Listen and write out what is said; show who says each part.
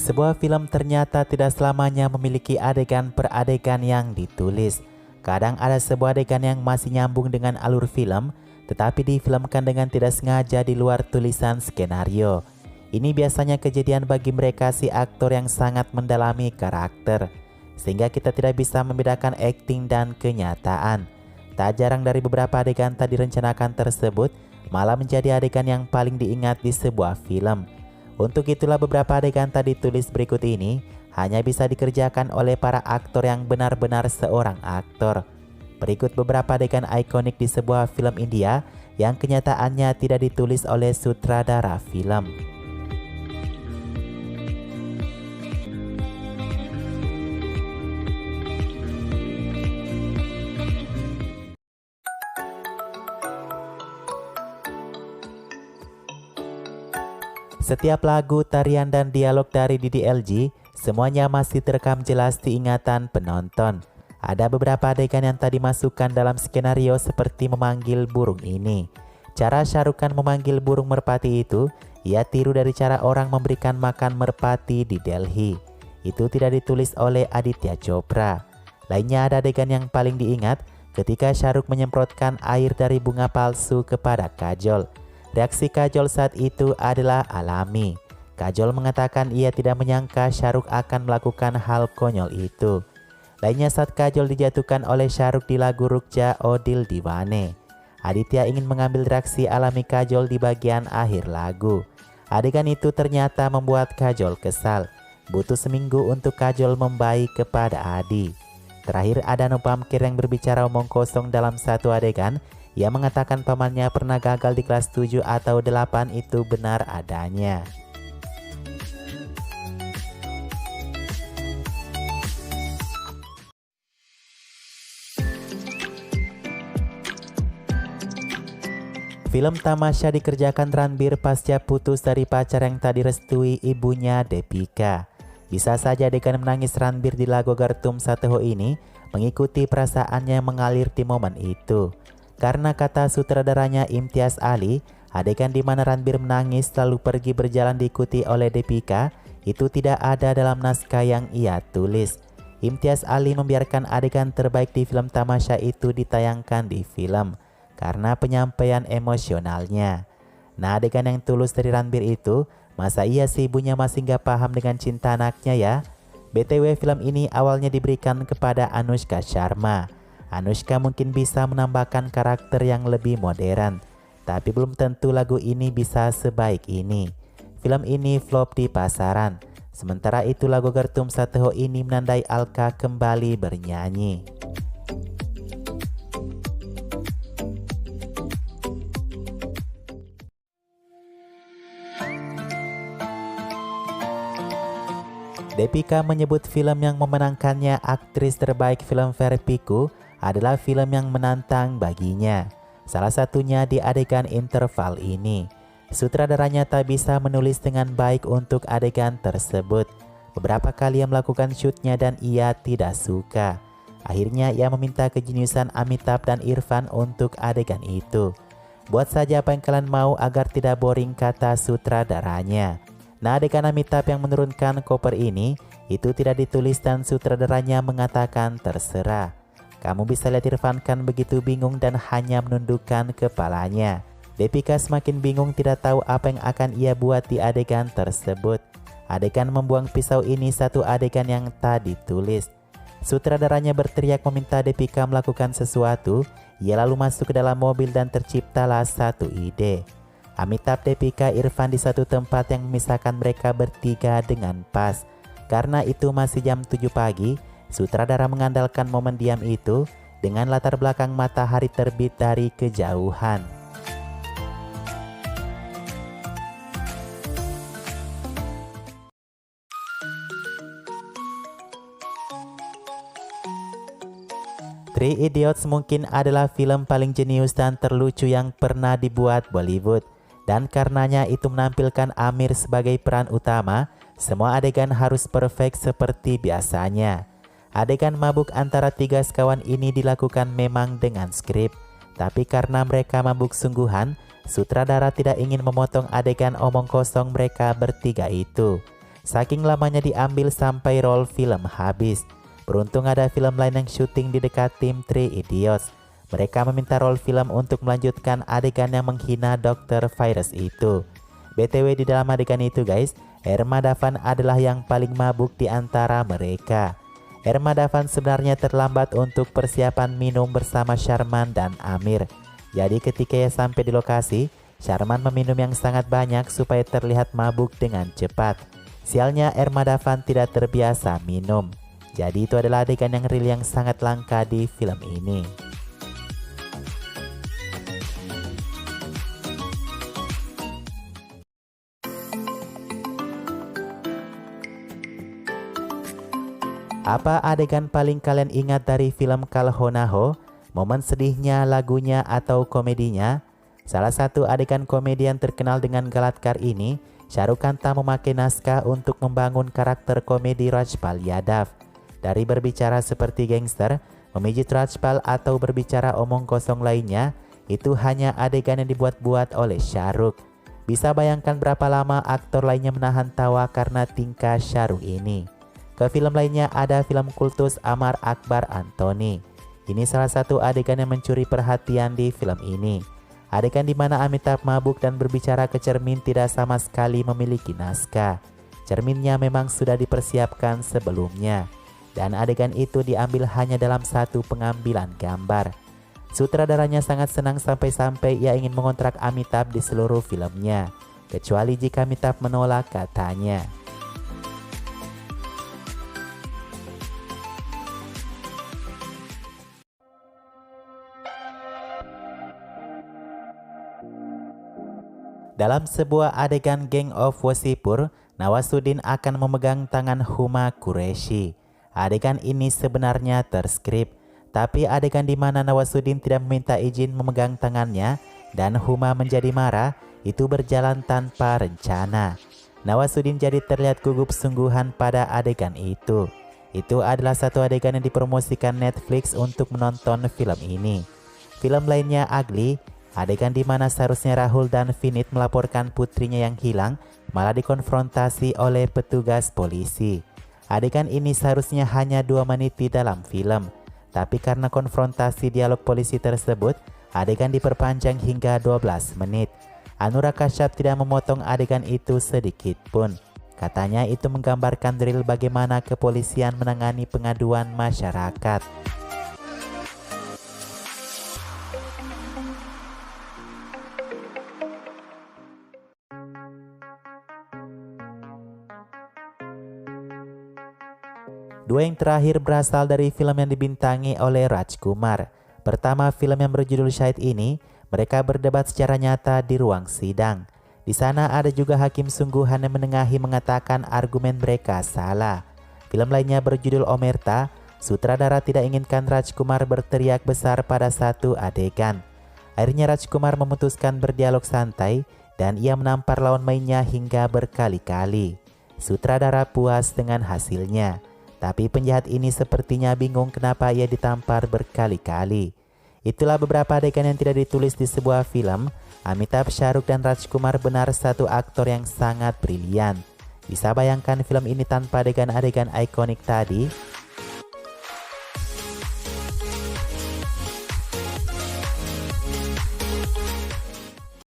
Speaker 1: Sebuah film ternyata tidak selamanya memiliki adegan per adegan yang ditulis. Kadang ada sebuah adegan yang masih nyambung dengan alur film, tetapi difilmkan dengan tidak sengaja di luar tulisan skenario. Ini biasanya kejadian bagi mereka si aktor yang sangat mendalami karakter, sehingga kita tidak bisa membedakan akting dan kenyataan. Tak jarang dari beberapa adegan tak direncanakan tersebut malah menjadi adegan yang paling diingat di sebuah film. Untuk itulah beberapa adegan tadi ditulis berikut ini hanya bisa dikerjakan oleh para aktor yang benar-benar seorang aktor. Berikut beberapa adegan ikonik di sebuah film India yang kenyataannya tidak ditulis oleh sutradara film. Setiap lagu, tarian, dan dialog dari DDLG semuanya masih terekam jelas di ingatan penonton. Ada beberapa adegan yang tadi masukkan dalam skenario seperti memanggil burung ini. Cara Shah Rukh Khan memanggil burung merpati itu, ia tiru dari cara orang memberikan makan merpati di Delhi. Itu tidak ditulis oleh Aditya Chopra. Lainnya ada adegan yang paling diingat ketika Shah Rukh menyemprotkan air dari bunga palsu kepada Kajol. Reaksi Kajol saat itu adalah alami. Kajol mengatakan ia tidak menyangka Shah Rukh akan melakukan hal konyol itu. Lainnya saat Kajol dijatuhkan oleh Shah Rukh di lagu Rukja O Dil Diwane. Aditya ingin mengambil reaksi alami Kajol di bagian akhir lagu. Adegan itu ternyata membuat Kajol kesal. Butuh seminggu untuk Kajol membaik kepada Adi. Terakhir ada Nupam Kher yang berbicara omong kosong dalam satu adegan. Ia mengatakan pamannya pernah gagal di kelas 7 atau 8 itu benar adanya. Film Tamasya dikerjakan Ranbir pasca putus dari pacar yang tak direstui ibunya Deepika. Bisa saja adegan menangis Ranbir di lagu Gartum Sateho ini mengikuti perasaannya yang mengalir di momen itu. Karena kata sutradaranya Imtiaz Ali, adegan di mana Ranbir menangis lalu pergi berjalan diikuti oleh Deepika itu tidak ada dalam naskah yang ia tulis. Imtiaz Ali membiarkan adegan terbaik di film Tamasya itu ditayangkan di film karena penyampaian emosionalnya. Nah, adegan yang tulus dari Ranbir itu, masa iya sih ibunya masih gak paham dengan cinta anaknya ya? BTW film ini awalnya diberikan kepada Anushka Sharma. Anushka mungkin bisa menambahkan karakter yang lebih modern, tapi belum tentu lagu ini bisa sebaik ini. Film ini flop di pasaran, sementara itu lagu Gartum Sateho ini menandai Alka kembali bernyanyi. Deepika menyebut film yang memenangkannya aktris terbaik Filmfare Piku adalah film yang menantang baginya. Salah satunya di adegan interval ini. Sutradaranya tak bisa menulis dengan baik untuk adegan tersebut. Beberapa kali ia melakukan shootnya dan ia tidak suka. Akhirnya ia meminta kejeniusan Amitabh dan Irfan untuk adegan itu. Buat saja apa yang kalian mau agar tidak boring, kata sutradaranya. Nah, adegan Amitabh yang menurunkan koper ini itu tidak ditulis dan sutradaranya mengatakan terserah. Kamu bisa lihat Irfan Khan begitu bingung dan hanya menundukkan kepalanya. Deepika semakin bingung tidak tahu apa yang akan ia buat di adegan tersebut. Adegan membuang pisau ini satu adegan yang tak ditulis. Sutradaranya berteriak meminta Deepika melakukan sesuatu. Ia lalu masuk ke dalam mobil dan terciptalah satu ide. Amitabh, Deepika, Irfan di satu tempat yang memisahkan mereka bertiga dengan pas. Karena itu masih jam 7 pagi. Sutradara mengandalkan momen diam itu dengan latar belakang matahari terbit dari kejauhan. Three Idiots mungkin adalah film paling jenius dan terlucu yang pernah dibuat Bollywood. Dan karenanya itu menampilkan Amir sebagai peran utama, semua adegan harus perfect seperti biasanya. Adegan mabuk antara tiga sekawan ini dilakukan memang dengan skrip, tapi karena mereka mabuk sungguhan, sutradara tidak ingin memotong adegan omong kosong mereka bertiga itu. Saking lamanya diambil sampai roll film habis. Beruntung ada film lain yang syuting di dekat tim Three Idiots. Mereka meminta roll film untuk melanjutkan adegan yang menghina Dr. Virus itu. BTW di dalam adegan itu guys, Erma Davan adalah yang paling mabuk di antara mereka. Erma Davan sebenarnya terlambat untuk persiapan minum bersama Sharman dan Amir. Jadi ketika ia sampai di lokasi, Sharman meminum yang sangat banyak supaya terlihat mabuk dengan cepat. Sialnya Erma Davan tidak terbiasa minum. Jadi itu adalah adegan yang real yang sangat langka di film ini. Apa adegan paling kalian ingat dari film Kalhonaho? Momen sedihnya, lagunya, atau komedinya? Salah satu adegan komedi yang terkenal dengan Galatkar ini, Shah Rukh Khan tak memakai naskah untuk membangun karakter komedi Rajpal Yadav. Dari berbicara seperti gangster, memijit Rajpal atau berbicara omong kosong lainnya, itu hanya adegan yang dibuat-buat oleh Shah Rukh. Bisa bayangkan berapa lama aktor lainnya menahan tawa karena tingkah Shah Rukh ini. Ke film lainnya ada film kultus Amar Akbar Anthony. Ini salah satu adegan yang mencuri perhatian di film ini. Adegan di mana Amitabh mabuk dan berbicara ke cermin tidak sama sekali memiliki naskah. Cerminnya memang sudah dipersiapkan sebelumnya. Dan adegan itu diambil hanya dalam satu pengambilan gambar. Sutradaranya sangat senang sampai-sampai ia ingin mengontrak Amitabh di seluruh filmnya. Kecuali jika Amitabh menolak katanya. Dalam sebuah adegan Gang of Wasseypur, Nawazuddin akan memegang tangan Huma Qureshi. Adegan ini sebenarnya terskrip, tapi adegan di mana Nawazuddin tidak meminta izin memegang tangannya dan Huma menjadi marah, itu berjalan tanpa rencana. Nawazuddin jadi terlihat gugup sungguhan pada adegan itu. Itu adalah satu adegan yang dipromosikan Netflix untuk menonton film ini. Film lainnya Ugly, adegan di mana seharusnya Rahul dan Vinit melaporkan putrinya yang hilang, malah dikonfrontasi oleh petugas polisi. Adegan ini seharusnya hanya 2 menit di dalam film, tapi karena konfrontasi dialog polisi tersebut, adegan diperpanjang hingga 12 menit. Anurag Kashyap tidak memotong adegan itu sedikit pun. Katanya itu menggambarkan real bagaimana kepolisian menangani pengaduan masyarakat. Dua yang terakhir berasal dari film yang dibintangi oleh Rajkumar. Pertama, film yang berjudul Syahid ini, mereka berdebat secara nyata di ruang sidang. Di sana ada juga hakim sungguhan yang menengahi mengatakan argumen mereka salah. Film lainnya berjudul Omerta, sutradara tidak inginkan Rajkumar berteriak besar pada satu adegan. Akhirnya Rajkumar memutuskan berdialog santai dan ia menampar lawan mainnya hingga berkali-kali. Sutradara puas dengan hasilnya. Tapi penjahat ini sepertinya bingung kenapa ia ditampar berkali-kali. Itulah beberapa adegan yang tidak ditulis di sebuah film. Amitabh, Shah Rukh, dan Rajkumar benar satu aktor yang sangat brilian. Bisa bayangkan film ini tanpa adegan-adegan ikonik tadi?